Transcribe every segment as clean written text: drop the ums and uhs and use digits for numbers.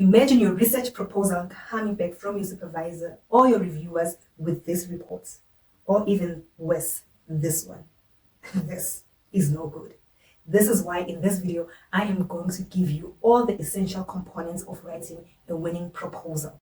Imagine your research proposal coming back from your supervisor or your reviewers with this report, or even worse, this one. This is no good. This is why in this video, I am going to give you all the essential components of writing a winning proposal.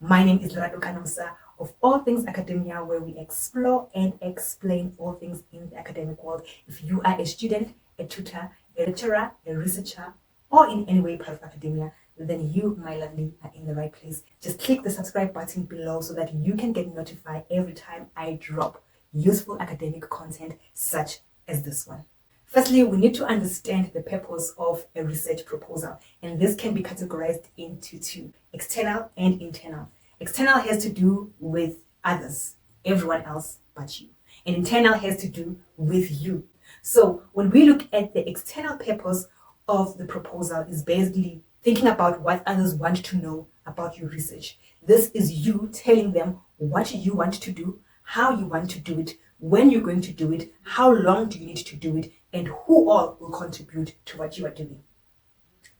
My name is Lerato Kanomsa of All Things Academia, where we explore and explain all things in the academic world. If you are a student, a tutor, a lecturer, a researcher, or in any way part of academia, then you, my lovely, are in the right place. Just click the subscribe button below so that you can get notified every time I drop useful academic content such as this one. Firstly, we need to understand the purpose of a research proposal, and this can be categorized into two: external and internal. External has to do with others, everyone else but you, and internal has to do with you. So when we look at the external purpose of the proposal, is basically thinking about what others want to know about your research. This is you telling them what you want to do, how you want to do it, when you're going to do it, how long do you need to do it, and who all will contribute to what you are doing.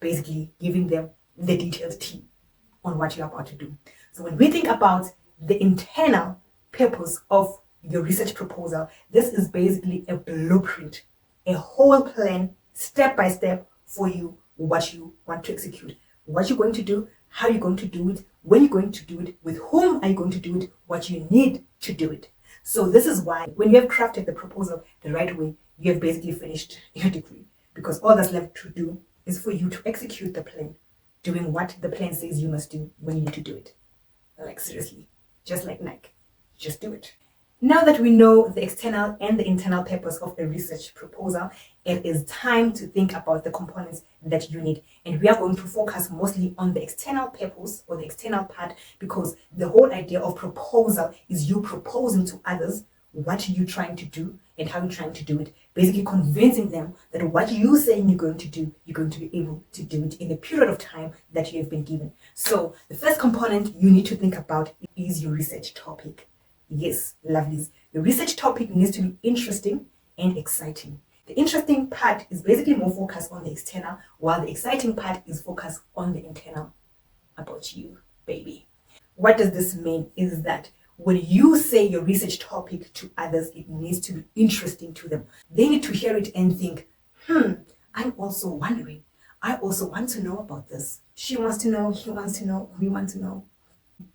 Basically giving them the detailed tea on what you're about to do. So when we think about the internal purpose of your research proposal, this is basically a blueprint, a whole plan, step by step for you, what you want to execute, what you're going to do, how you're going to do it, when you're going to do it, with whom are you going to do it, what you need to do it. So this is why when you have crafted the proposal the right way, you have basically finished your degree, because all that's left to do is for you to execute the plan, doing what the plan says you must do when you need to do it. Like seriously, just like Nike, just do it. Now that we know the external and the internal purpose of a research proposal, it is time to think about the components that you need. And we are going to focus mostly on the external purpose, or the external part, because the whole idea of proposal is you proposing to others what you're trying to do and how you're trying to do it. Basically convincing them that what you're saying you're going to do, you're going to be able to do it in a period of time that you have been given. So the first component you need to think about is your research topic. Yes, lovelies. The research topic needs to be interesting and exciting. The interesting part is basically more focused on the external, while the exciting part is focused on the internal, about you, baby. What does this mean? Is that when you say your research topic to others, it needs to be interesting to them. They need to hear it and think, I'm also wondering. I also want to know about this. She wants to know, he wants to know, we want to know.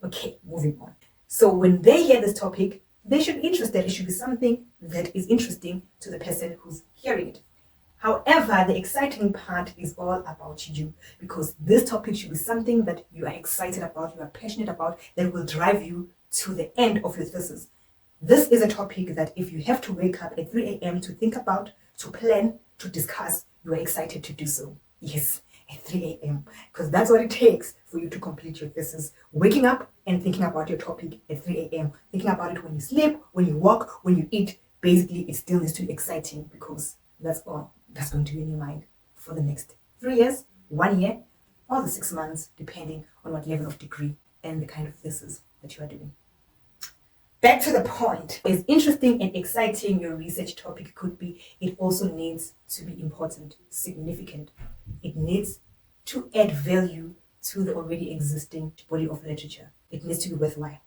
Okay, moving on. So when they hear this topic, they should be interested. It should be something that is interesting to the person who's hearing it. However, the exciting part is all about you, because this topic should be something that you are excited about, you are passionate about, that will drive you to the end of your thesis. This is a topic that if you have to wake up at 3 a.m. to think about, to plan, to discuss, you are excited to do so. Yes, at 3 a.m. because that's what it takes for you to complete your thesis. Waking up and thinking about your topic at 3 a.m. Thinking about it when you sleep, when you walk, when you eat. Basically, it still needs to be exciting, because that's all that's going to be in your mind for the next 3 years, 1 year, or the 6 months, depending on what level of degree and the kind of thesis that you are doing. Back to the point. As interesting and exciting your research topic could be, it also needs to be important, significant. It needs to add value to the already existing body of literature. It needs to be worthwhile.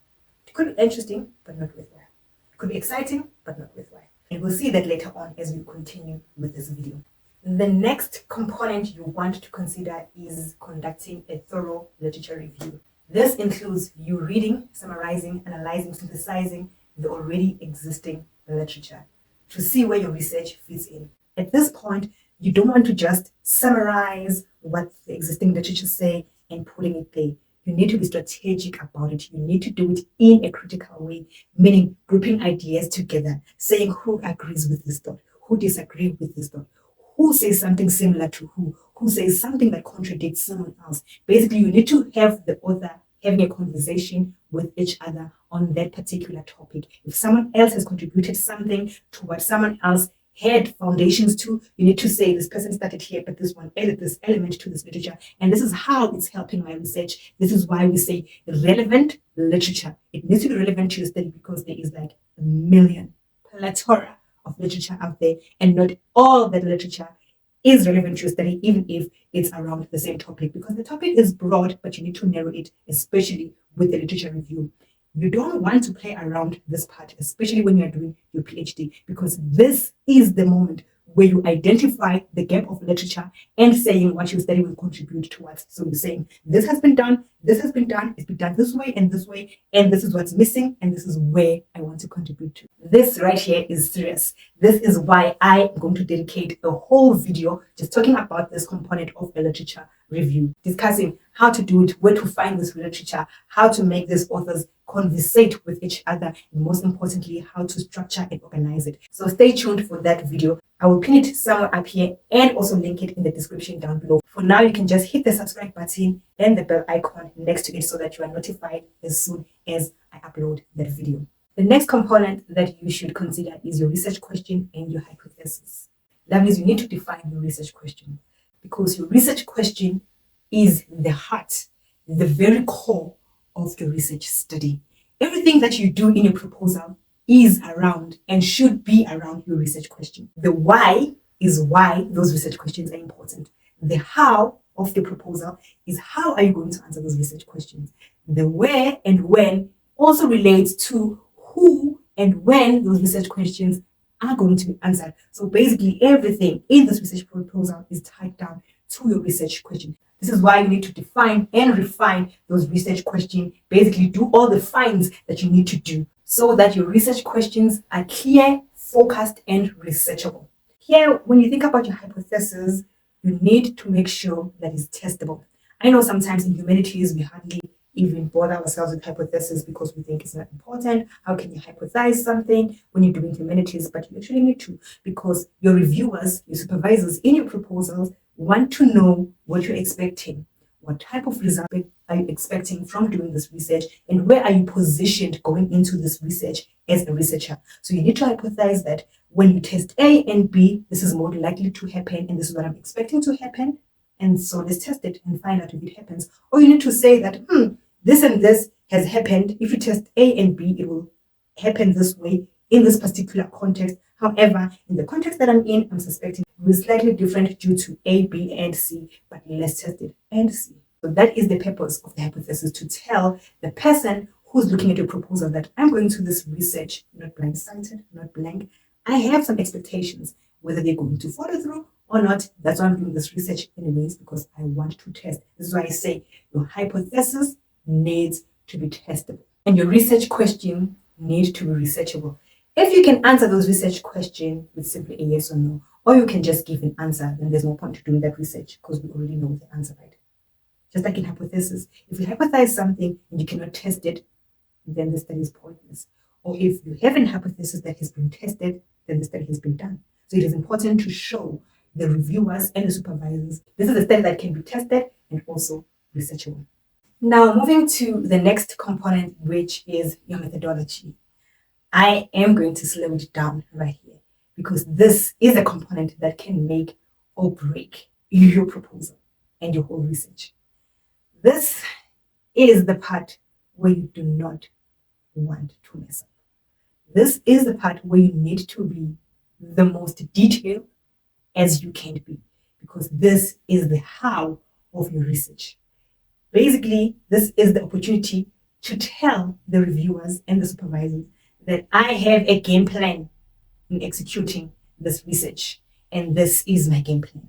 It could be interesting, but not worthwhile. It could be exciting, but not worthwhile. And we'll see that later on as we continue with this video. The next component you want to consider is conducting a thorough literature review. This includes you reading, summarizing, analyzing, synthesizing the already existing literature to see where your research fits in. At this point, you don't want to just summarize what the existing literature say and putting it there. You need to be strategic about it. You need to do it in a critical way, meaning grouping ideas together, saying who agrees with this thought, who disagrees with this thought, who says something similar to who says something that contradicts someone else. Basically, you need to have the author having a conversation with each other on that particular topic. If someone else has contributed something to what someone else had foundations to, you need to say, this person started here, but this one added this element to this literature, and this is how it's helping my research. This is why we say relevant literature. It needs to be relevant to your study, because there is like a million plethora of literature out there, and not all that literature is relevant to your study, even if it's around the same topic, because the topic is broad, but you need to narrow it, especially with the literature review. You don't want to play around this part, especially when you're doing your PhD, because this is the moment where you identify the gap of literature and saying what your study will contribute towards. So you're saying this has been done, it's been done this way, and this is what's missing, and this is where I want to contribute to. This right here is serious. This is why I am going to dedicate a whole video just talking about this component of a literature review, discussing how to do it, where to find this literature, how to make these authors conversate with each other, and most importantly, how to structure and organize it. So stay tuned for that video. I will pin it somewhere up here and also link it in the description down below. For now, you can just hit the subscribe button and the bell icon next to it so that you are notified as soon as I upload that video. The next component that you should consider is your research question and your hypothesis. That means you need to define your research question, because your research question is the heart, the very core of your research study. Everything that you do in your proposal is around and should be around your research question. The why is why those research questions are important. The how of your proposal is how are you going to answer those research questions. The where and when also relates to who and when those research questions are going to be answered. So basically everything in this research proposal is tied down to your research question. This is why you need to define and refine those research questions. Basically do all the fines that you need to do so that your research questions are clear, focused, and researchable. Here, when you think about your hypothesis, you need to make sure that it's testable. I know sometimes in humanities, we hardly even bother ourselves with hypothesis because we think it's not important. How can you hypothesize something when you're doing humanities? But you actually need to, because your reviewers, your supervisors in your proposals want to know what you're expecting. What type of result are you expecting from doing this research, and where are you positioned going into this research as a researcher? So you need to hypothesize that when you test A and B, this is more likely to happen, and this is what I'm expecting to happen. And so let's test it and find out if it happens. Or you need to say that, this and this has happened. If you test A and B, it will happen this way in this particular context. However, in the context that I'm in, I'm suspecting it will be slightly different due to A, B, and C, but let's test it and see. So that is the purpose of the hypothesis, to tell the person who's looking at your proposal that I'm going to this research, not blindsided, not blank. I have some expectations, whether they're going to follow through or not. That's why I'm doing this research anyways, because I want to test. This is why I say your hypothesis needs to be testable, and your research question needs to be researchable. If you can answer those research questions with simply a yes or no, or you can just give an answer, then there's no point to doing that research because we already know the answer, right? Just like in hypothesis, if you hypothesize something and you cannot test it, then the study is pointless. Or if you have an hypothesis that has been tested, then the study has been done. So it is important to show the reviewers and the supervisors this is a study that can be tested and also researchable. Now, moving to the next component, which is your methodology. I am going to slow it down right here because this is a component that can make or break your proposal and your whole research. This is the part where you do not want to mess up. This is the part where you need to be the most detailed as you can be, because this is the how of your research. Basically, this is the opportunity to tell the reviewers and the supervisors that I have a game plan in executing this research, and this is my game plan,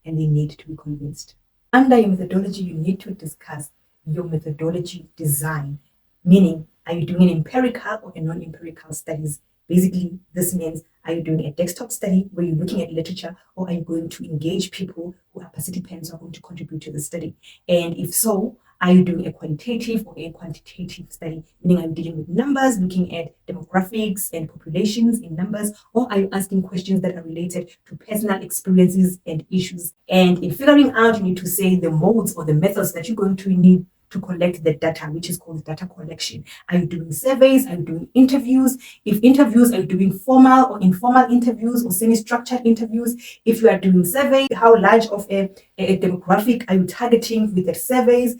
and they need to be convinced. Under your methodology, you need to discuss your methodology design, meaning, are you doing an empirical or a non-empirical studies? Basically, this means, are you doing a desktop study where you're looking at literature, or are you going to engage people who are participants who are going to contribute to the study? And if so, are you doing a qualitative or a quantitative study? Meaning, are you dealing with numbers, looking at demographics and populations in numbers, or are you asking questions that are related to personal experiences and issues? And in figuring out, you need to say the modes or the methods that you're going to need to collect the data, which is called data collection. Are you doing surveys? Are you doing interviews? If interviews, are you doing formal or informal interviews or semi-structured interviews? If you are doing surveys, how large of a demographic are you targeting with the surveys?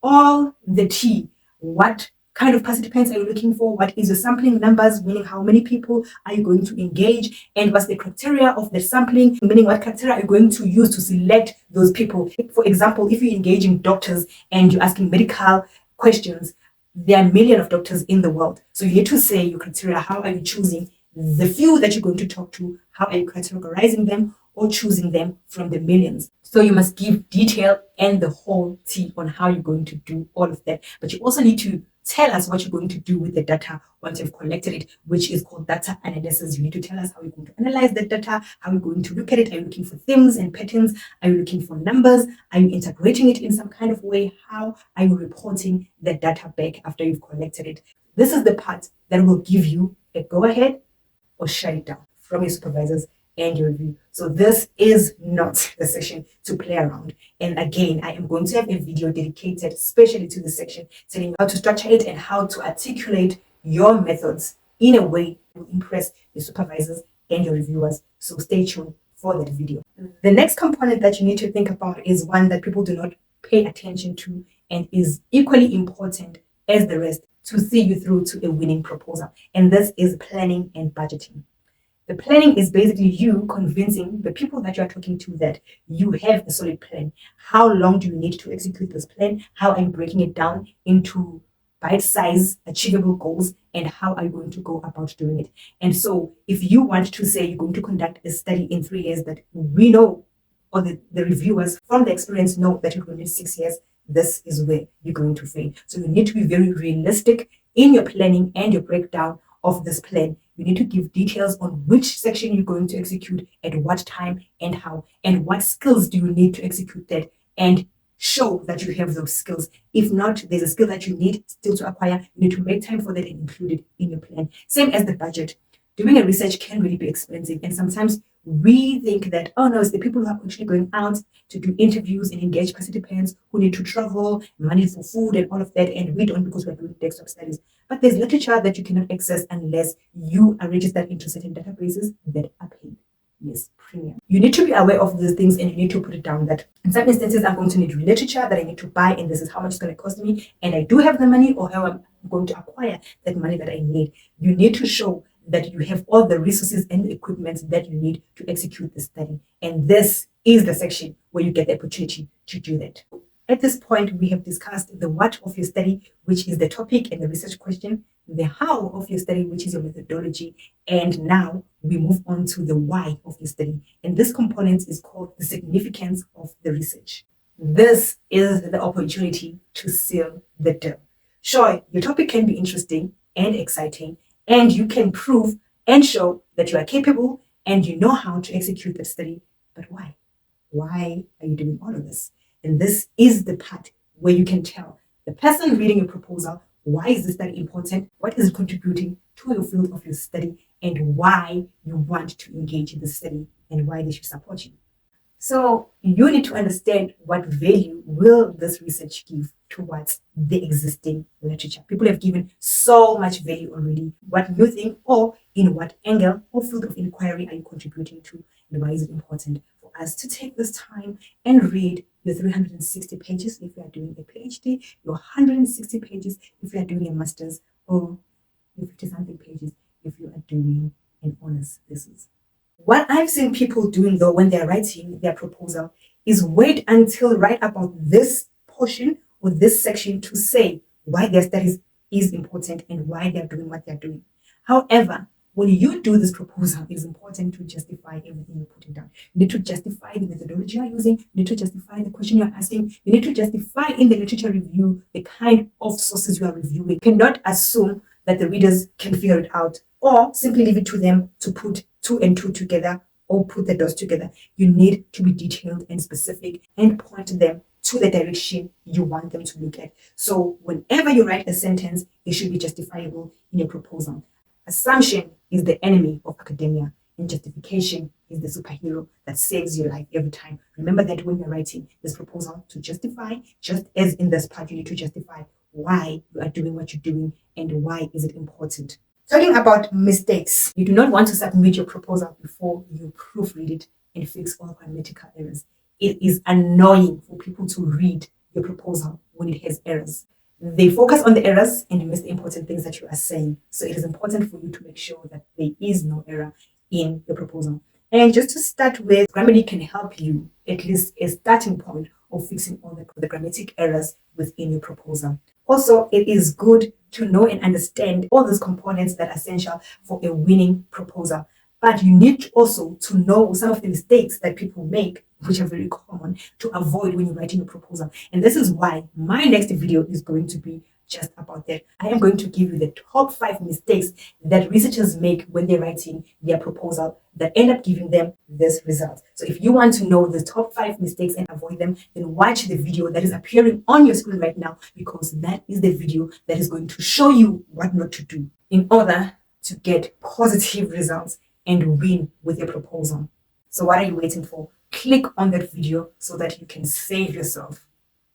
All the T. What kind of participants are you looking for? What is your sampling numbers, meaning how many people are you going to engage? And what's the criteria of the sampling, meaning what criteria are you going to use to select those people? For example, if you're engaging doctors and you're asking medical questions, there are millions of doctors in the world. So you need to say your criteria. How are you choosing the few that you're going to talk to? How are you categorizing them or choosing them from the millions? So you must give detail and the whole tea on how you're going to do all of that. But you also need to tell us what you're going to do with the data once you've collected it, which is called data analysis. You need to tell us how you're going to analyze the data, how you're going to look at it. Are you looking for themes and patterns? Are you looking for numbers? Are you integrating it in some kind of way? How are you reporting the data back after you've collected it? This is the part that will give you a go ahead or shut it down from your supervisors and your review. So this is not the session to play around. And again, I am going to have a video dedicated especially to this section, telling you how to structure it and how to articulate your methods in a way that will impress your supervisors and your reviewers. So stay tuned for that video. The next component that you need to think about is one that people do not pay attention to and is equally important as the rest to see you through to a winning proposal. And this is planning and budgeting. The planning is basically you convincing the people that you are talking to that you have a solid plan. How long do you need to execute this plan? How are you breaking it down into bite-sized, achievable goals? And how are you going to go about doing it? And so if you want to say you're going to conduct a study in 3 years that we know, or the reviewers from the experience know that you're going to need 6 years, this is where you're going to fail. So you need to be very realistic in your planning and your breakdown of this plan. You need to give details on which section you're going to execute at what time and how, and what skills do you need to execute that, and show that you have those skills. If not, there's a skill that you need still to acquire. You need to make time for that and include it in your plan. Same as the budget. Doing a research can really be expensive, and sometimes we think that, oh no, it's the people who are actually going out to do interviews and engage participants who need to travel, money for food and all of that, and we don't because we're doing desktop studies. But there's literature that you cannot access unless you are registered into certain databases that are paid. Yes, premium. You need to be aware of these things and you need to put it down that in some instances I'm going to need literature that I need to buy, and this is how much it's going to cost me, and I do have the money, or how I'm going to acquire that money that I need. You need to show that you have all the resources and equipment that you need to execute the study. And this is the section where you get the opportunity to do that. At this point, we have discussed the what of your study, which is the topic and the research question, the how of your study, which is your methodology, and now we move on to the why of your study. And this component is called the significance of the research. This is the opportunity to seal the deal. Sure, your topic can be interesting and exciting, and you can prove and show that you are capable and you know how to execute that study. But why? Why are you doing all of this? And this is the part where you can tell the person reading your proposal, why is this study important? What is it contributing to your field of your study? And why you want to engage in the study and why they should support you. So you need to understand what value will this research give towards the existing literature. People have given so much value already. What new thing or in what angle or field of inquiry are you contributing to, and why is it important for us to take this time and read your 360 pages if you are doing a PhD, your 160 pages if you are doing a master's, or your 50-something pages if you are doing an honors thesis. What I've seen people doing though when they're writing their proposal is wait until right about this portion or this section to say why their studies is important and why they're doing what they're doing. However, when you do this proposal, it is important to justify everything you're putting down. You need to justify the methodology you're using. You need to justify the question you're asking. You need to justify in the literature review the kind of sources you are reviewing. You cannot assume that the readers can figure it out or simply leave it to them to put 2 and 2 together or put the dots together. You need to be detailed and specific and point them to the direction you want them to look at. So whenever you write a sentence, it should be justifiable in your proposal. Assumption is the enemy of academia, and justification is the superhero that saves your life every time. Remember that when you're writing this proposal, to justify, just as in this part, you need to justify why you are doing what you're doing and why is it important. Talking about mistakes, you do not want to submit your proposal before you proofread it and fix all grammatical errors. It is annoying for people to read your proposal when it has errors. they focus on the errors and you miss the important things that you are saying. So it is important for you to make sure that there is no error in your proposal. And just to start with, Grammarly can help you at least a starting point of fixing all the grammatic errors within your proposal. Also, it is good to know and understand all those components that are essential for a winning proposal. But you need also to know some of the mistakes that people make, which are very common, to avoid when you're writing a proposal. And this is why my next video is going to be just about that. I am going to give you the top 5 mistakes that researchers make when they're writing their proposal that end up giving them this result. So if you want to know the top 5 mistakes and avoid them, then watch the video that is appearing on your screen right now, because that is the video that is going to show you what not to do in order to get positive results and win with your proposal. So what are you waiting for? Click on that video so that you can save yourself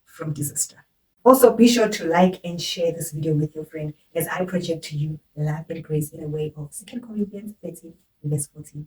from disaster. Also, be sure to like and share this video with your friend as I project to you love and grace in a way of 2 Corinthians 13 verse 14.